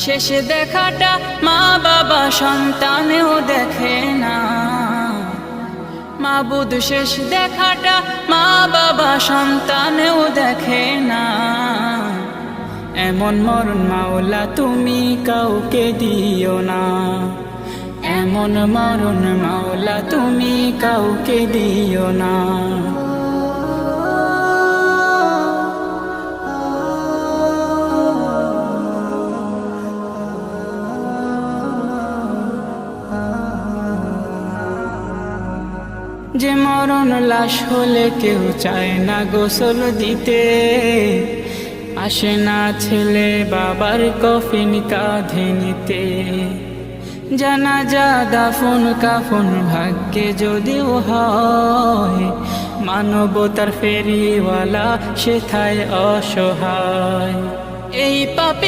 শেষ দেখাটা মা বাবা সন্তানেও দেখে না। মাবুদ শেষ দেখাটা মা বাবা সন্তানেও দেখে না। এমন মরণ মাওলা তুমি কাউকে দিও না। এমন মরণ মাওলা তুমি কাউকে দিও না। যে মরণ লাশ হলে কেউ চায় না গোসল দিতে, আসে না ছেলে বাবার কফিন কাঁধে নিতে। জানাজা দাফন কাফন ভাগ্যে যদিও হয়, মানবতার ফেরিওয়ালা সেথায় অসহায়। এই পাপী